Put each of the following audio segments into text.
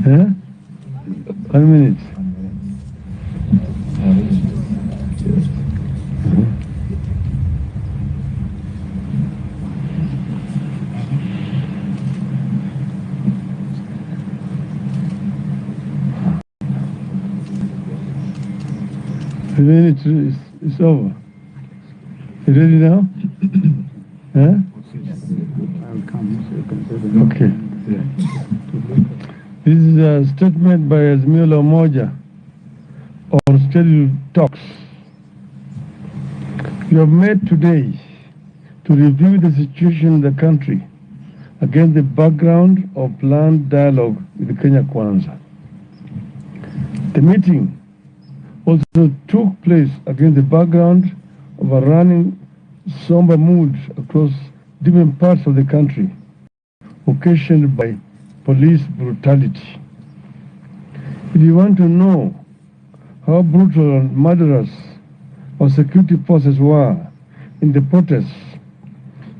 Huh? 1 minute. The minute is over. You ready now? Huh? Okay. This is a statement by Azimio Moja on scheduled talks. You have met today to review the situation in the country against the background of planned dialogue with Kenya Kwanza. The meeting also took place against the background of a running somber mood across different parts of the country, occasioned by police brutality. If you want to know how brutal and murderous our security forces were in the protests,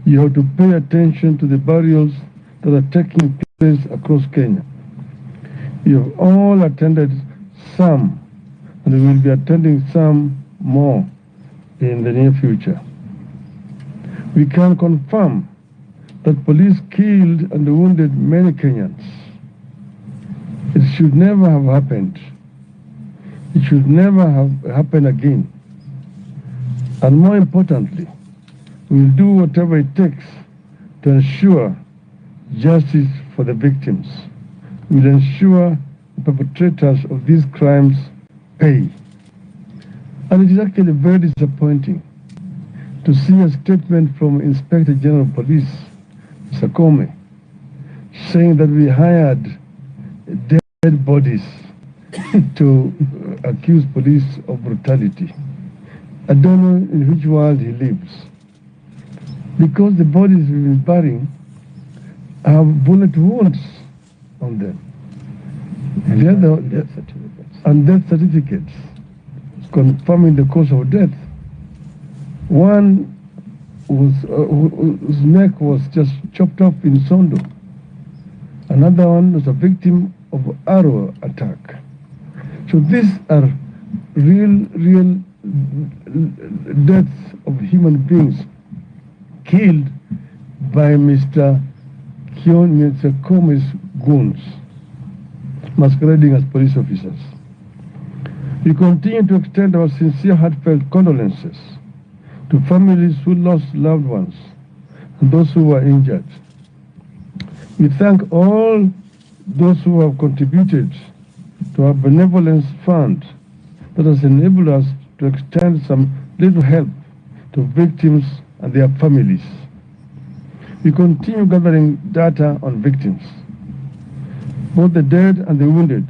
you have to pay attention to the burials that are taking place across Kenya. You have all attended some, and we will be attending some more in the near future. We can confirm that police killed and wounded many Kenyans. It should never have happened. It should never have happened again. And more importantly, we will do whatever it takes to ensure justice for the victims. We will ensure the perpetrators of these crimes pay. And it is actually very disappointing to see a statement from Inspector General of Police, Mr. Kome, saying that we hired dead bodies to accuse police of brutality. I don't know in which world he lives. Because the bodies we've been burying have bullet wounds on them. And death certificates confirming the cause of death. One whose neck was just chopped off in Sondo. Another one was a victim of arrow attack. So these are real deaths of human beings killed by Mr. Kome's goons, masquerading as police officers. We continue to extend our sincere, heartfelt condolences to families who lost loved ones and those who were injured. We thank all those who have contributed to our benevolence fund that has enabled us to extend some little help to victims and their families. We continue gathering data on victims, both the dead and the wounded,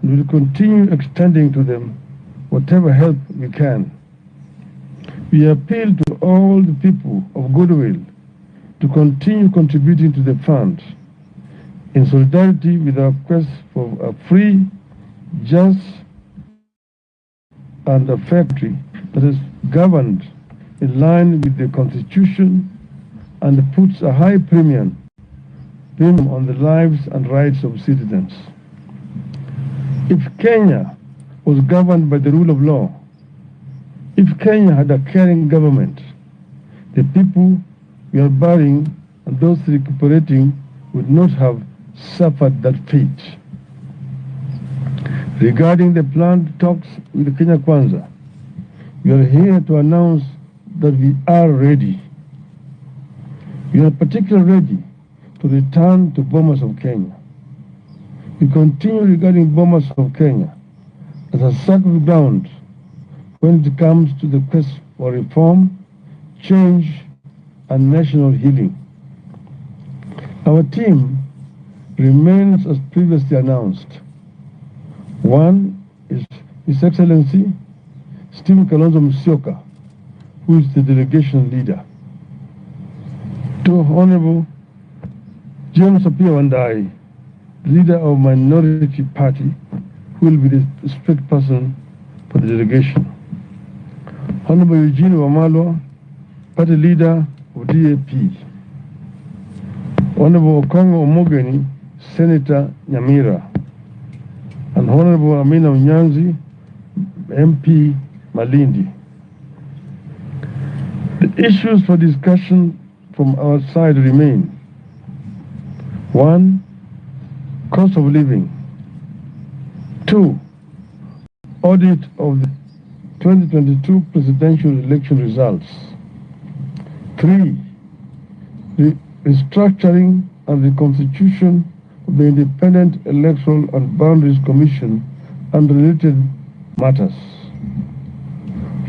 and will continue extending to them whatever help we can. We appeal to all the people of goodwill to continue contributing to the fund in solidarity with our quest for a free, just, and a fair country that is governed in line with the Constitution and puts a high premium on the lives and rights of citizens. If Kenya was governed by the rule of law, if Kenya had a caring government, the people we are burying and those recuperating would not have suffered that fate. Regarding the planned talks with Kenya Kwanza, we are here to announce that we are ready. We are particularly ready to return to Bomas of Kenya. We continue regarding Bomas of Kenya as a sacred ground when it comes to the quest for reform, change, and national healing. Our team remains as previously announced. One is His Excellency Stephen Kalonzo Musyoka, who is the delegation leader. Two, Honorable James Apia Wandai, leader of Minority Party, who will be the spokesperson for the delegation. Honorable Eugene Wamalwa, party leader of DAP. Honorable Okongo Omogeni, Senator Nyamira. and Honorable Amina Unyanzi, MP Malindi. The issues for discussion from our side remain: 1. Cost of living. 2. Audit of the 2022 presidential election results. 3. Restructuring and reconstitution of the Independent Electoral and Boundaries Commission and related matters.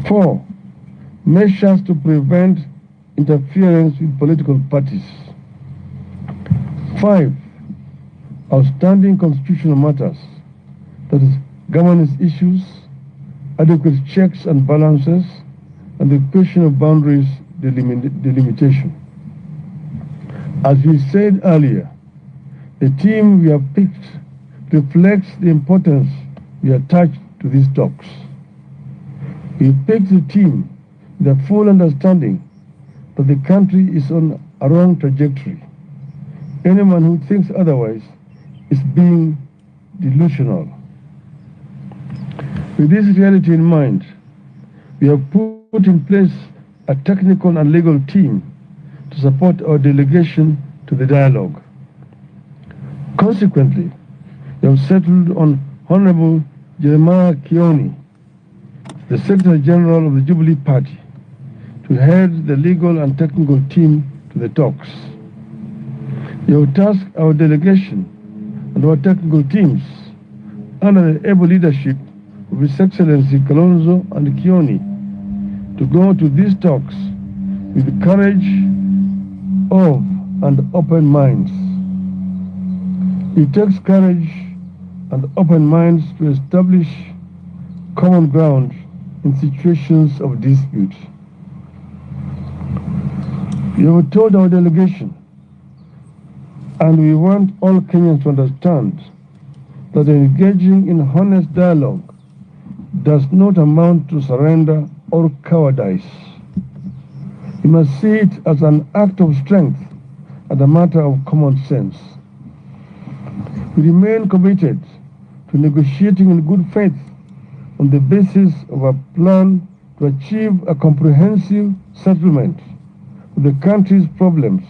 4. Measures to prevent interference with political parties. 5. Outstanding constitutional matters, that is, governance issues, adequate checks and balances, and the question of boundaries delimitation. As we said earlier, the team we have picked reflects the importance we attach to these talks. We picked the team with the full understanding that the country is on a wrong trajectory. Anyone who thinks otherwise is being delusional. With this reality in mind, we have put in place a technical and legal team to support our delegation to the dialogue. Consequently, we have settled on Honorable Jeremiah Kioni, the Secretary General of the Jubilee Party, to head the legal and technical team to the talks. We have tasked our delegation and our technical teams under the able leadership of His Excellency Kalonzo and Kioni to go to these talks with the courage of and open minds. It takes courage and open minds to establish common ground in situations of dispute. We have told our delegation, and we want all Kenyans to understand, that engaging in honest dialogue does not amount to surrender or cowardice. We must see it as an act of strength and a matter of common sense. We remain committed to negotiating in good faith on the basis of a plan to achieve a comprehensive settlement of the country's problems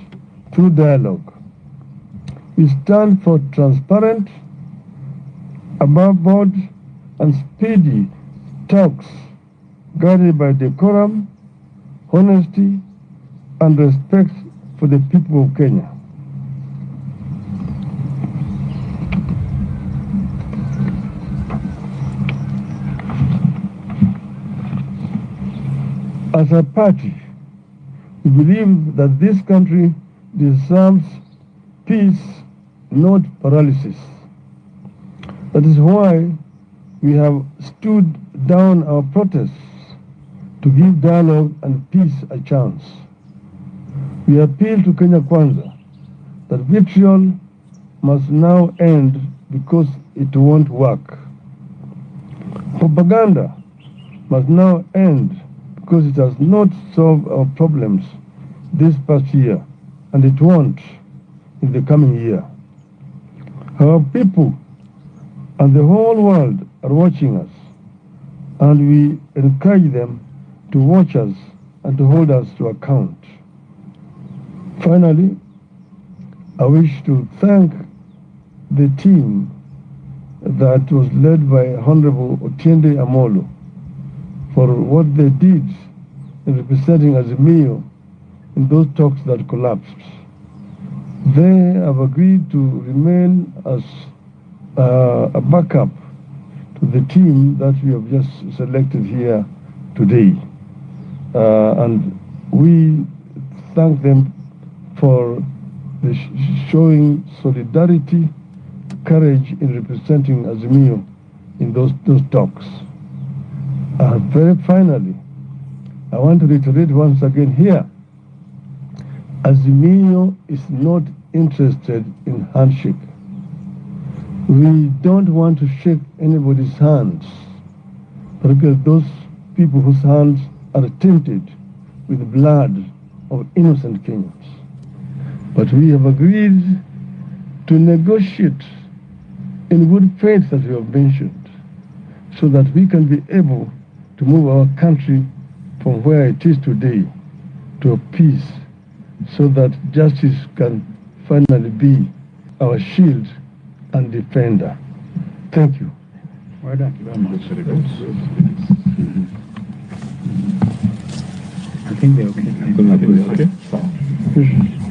through dialogue. We stand for transparent, above board, and speedy talks guided by decorum, honesty, and respect for the people of Kenya. As a party, we believe that this country deserves peace, not paralysis. That is why we have stood down our protests to give dialogue and peace a chance. We appeal to Kenya Kwanza that vitriol must now end because it won't work. Propaganda must now end because it has not solved our problems this past year, and it won't in the coming year. Our people and the whole world are watching us, and we encourage them to watch us and to hold us to account. Finally, I wish to thank the team that was led by Honorable Otiende Amolo for what they did in representing Azimio in those talks that collapsed. They have agreed to remain as a backup to the team that we have just selected here today. And we thank them for the showing solidarity, courage in representing Azimio in those talks. Very finally, I want to reiterate once again here, Azimio is not interested in handshake. We don't want to shake anybody's hands, particularly those people whose hands are tainted with the blood of innocent Kenyans. But we have agreed to negotiate in good faith that we have mentioned, so that we can be able to move our country from where it is today to a peace, so that justice can finally be our shield and defender. Thank you. Well done. Thank you very much. I think they're okay. I think they're okay.